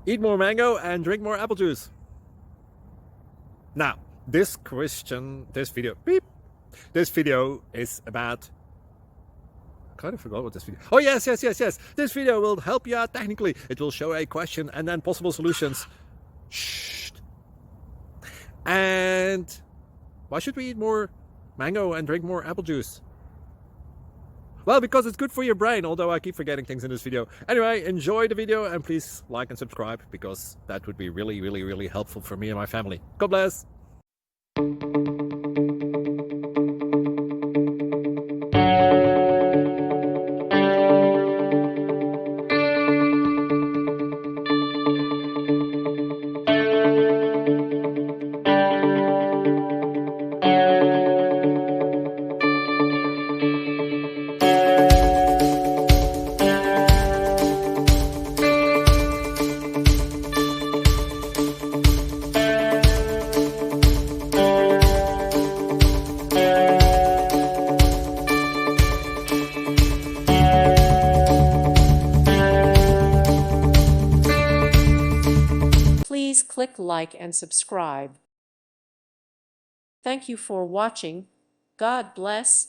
Eat more mango and drink more apple juice. Now, this video is about, I kind of forgot what this video. Oh, yes. This video will help you out technically. It will show a question and then possible solutions. Shh. And why should we eat more mango and drink more apple juice? Well, because it's good for your brain, although I keep forgetting things in this video. Anyway, enjoy the video and please like and subscribe, because that would be really helpful for me and my family. God bless. Please click like and subscribe. Thank you for watching. God bless.